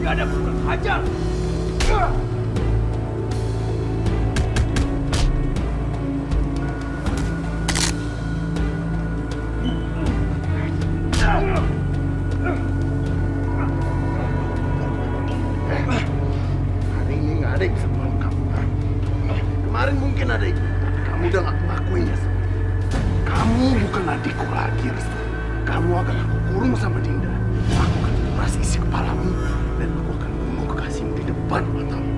Gak ada kurang ajar. Hari ini nggak ada yang bisa melawan kamu. Kemarin mungkin ada yang, tapi kamu udah nggak ngakuinnya. Kamu bukan adikku lagi, Restu. Kamu akan aku kurung sama Dinda. Aku akan kuras isi kepalamu dan aku akan bunuh kekasihmu di depan matamu.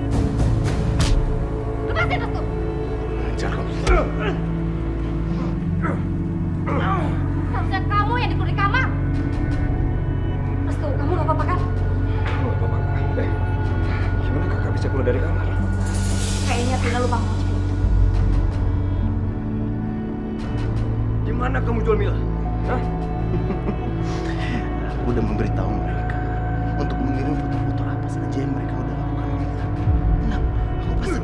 Lepasin, Restu! Lancar kamu. Seharusnya kamu yang dikurung di kamar. Restu, kamu gak apa-apa kan? Gak apa-apa, Kak. Gimana kakak bisa keluar dari kamar? Kayaknya Tina lupa ngunci pintu. Di mana kamu jual Mila? Hah? Aku udah memberitahu mereka untuk mengirim foto-foto apa saja yang mereka udah lakukan. Kenapa? Aku pasti...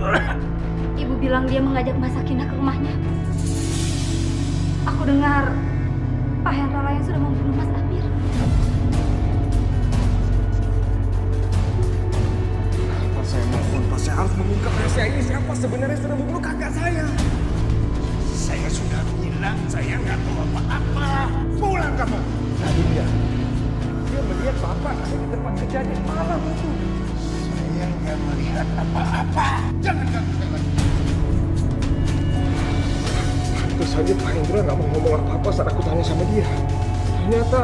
Ibu bilang dia mengajak Mbak Sakinah ke rumahnya. Aku dengar Pak Hendra yang sudah membunuh Mas Amir. Pak, saya mohon, Pak. Saya harus mengungkap rahasia ini. Siapa sebenarnya sudah membunuh kakak saya? Saya sudah bilang saya nggak tahu apa-apa. Pulang kamu. Tadi dia melihat bapak ada di tempat kejadian malam itu. Saya nggak melihat apa-apa. Jangan ganggu lagi. Tentu saja Pak Hendra nggak mau ngomong apa-apa saat aku tanya sama dia. Ternyata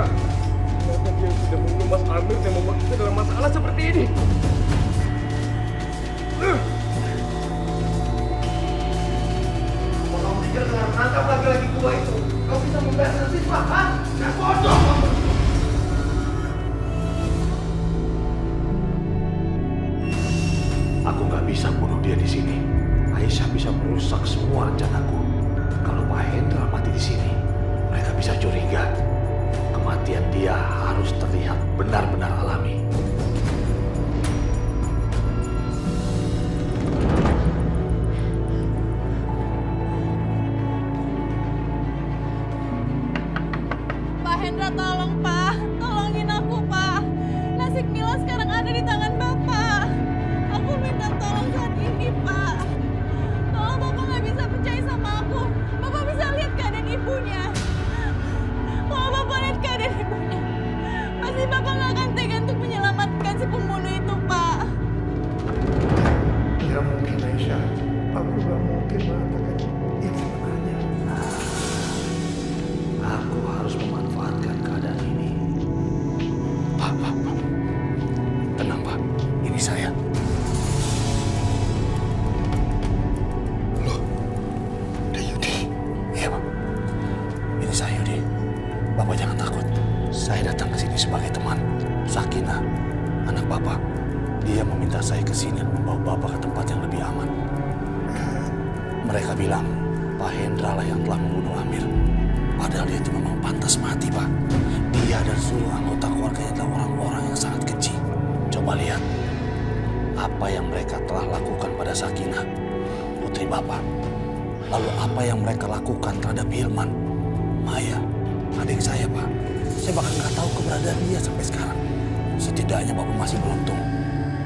dia sudah membunuh Mas Amir dan membuat kita dalam masalah seperti ini. Kalau kamu pikir dengan menangkap laki-laki tua itu, kau bisa membayar siswa, kan? Nggak bodoh kamu. Aku nggak bisa bunuh dia di sini. Aisyah bisa merusak semua rencanaku. Kalau Pak Hendra mati di sini, mereka bisa curiga. Kematian dia harus terlihat benar-benar alami. Pak Hendra, tolong Pak, tolongin aku Pak. Nasib Mila sekarang ada di tangan Bapak. Aku minta tolong saat ini Pak. Tolong Bapak nggak bisa percaya sama aku. Bapak bisa lihat keadaan ibunya. Kalau Bapak lihat keadaan ibunya, pasti Bapak nggak akan tega untuk menyelamatkan si pembunuh itu Pak. Tidak mungkin, Aisyah. Aku nggak mungkin mengatakan yang sebenarnya. Aku harus memanfaatkan keadaan ini. Pak. Tenang, Pak. Ini saya. Loh, ada Yudi. Iya, Pak. Ini saya, Yudi. Bapak jangan takut. Saya datang ke sini sebagai teman. Sakinah, anak Bapak. Dia meminta saya ke sini membawa Bapak ke tempat yang lebih aman. Mereka bilang Pak Hendra lah yang telah membunuh Amir. Padahal dia itu memang pantas mati, Pak. Dia dan seluruh anggota keluarganya adalah orang-orang yang sangat keji. Coba lihat apa yang mereka telah lakukan pada Sakinah, putri Bapak. Lalu apa yang mereka lakukan terhadap Hilman, Maya, adik saya, Pak. Saya bahkan nggak tahu keberadaan dia sampai sekarang. Setidaknya Bapak masih beruntung.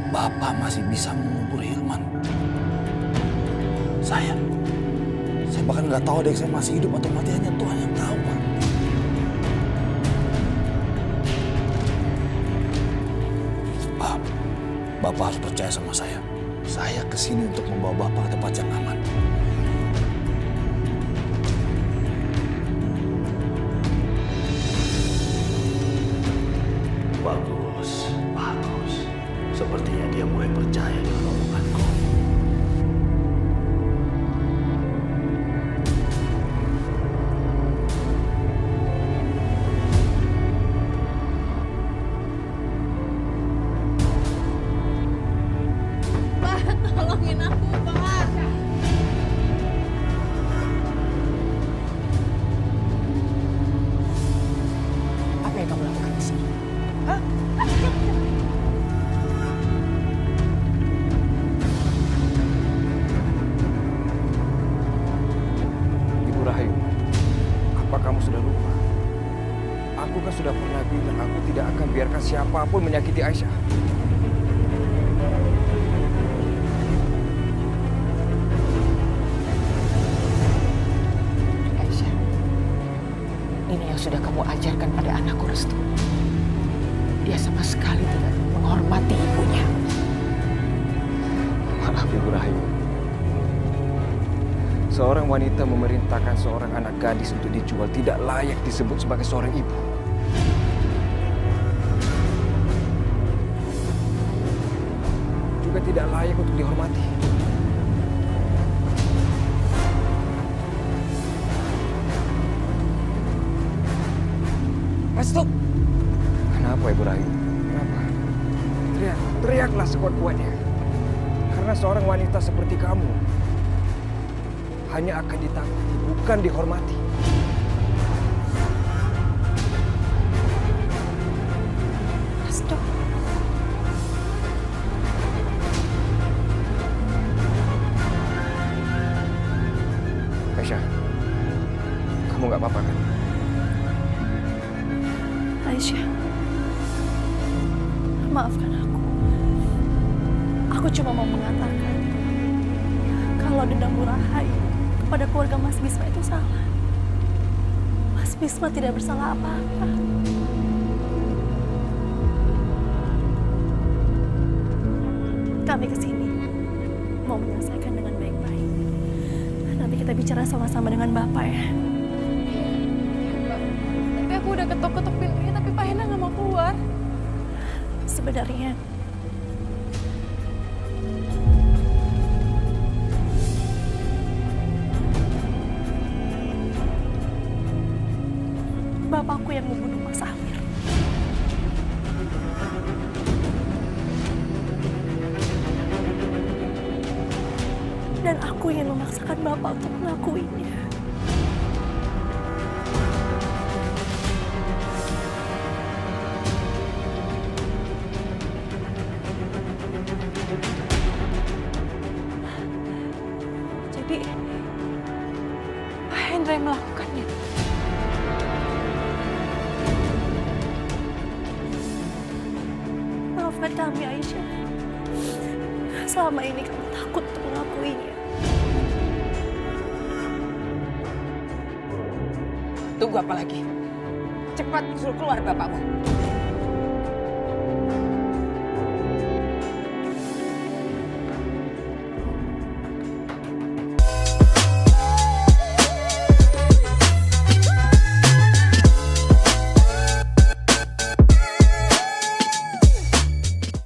Bapak masih bisa mengubur Hilman. Saya bahkan nggak tahu adik saya masih hidup atau mati, hanya Tuhan yang tahu, Pak. Pak, Bapak harus percaya sama saya. Saya kesini untuk membawa Bapak ke tempat yang aman. Bagus. Sepertinya dia mulai percaya dengan omonganku. Pak, tolongin aku Pak. Apa yang kamu lakukan di sini? Hah? Ibu Rahayu, apa kamu sudah lupa? Aku kan sudah pernah bilang aku tidak akan biarkan siapapun menyakiti Aisyah. yang sudah kamu ajarkan pada anakku, Restu. Dia sama sekali tidak menghormati ibunya. Maaf Ibu Rahayu. Seorang wanita memerintahkan seorang anak gadis untuk dijual tidak layak disebut sebagai seorang ibu. Juga tidak layak untuk dihormati. Restu! Kenapa Ibu Rahayu? Kenapa? Teriaklah sekuat-kuatnya. Karena seorang wanita seperti kamu hanya akan ditakuti, bukan dihormati. Restu. Aisyah, kamu nggak apa-apa kan? Aisyah, maafkan aku. Aku cuma mau mengatakan kalau dendam Bu Rahayu kepada keluarga Mas Bisma itu salah. Mas Bisma tidak bersalah apa-apa. Kami kesini mau menyelesaikan dengan baik-baik. Nanti kita bicara sama-sama dengan Bapak ya. Tapi aku udah ketok-ketok pintunya, tapi Pak Hendra nggak mau keluar. Sebenarnya bapakku yang membunuh Mas Amir. Dan aku yang memaksakan Bapak untuk mengakuinya. Jadi, Pak Hendra yang melakukannya. Maafkan kami, Aisyah. Selama ini kami takut untuk mengakuinya. Tunggu apa lagi? Cepat suruh keluar bapakmu.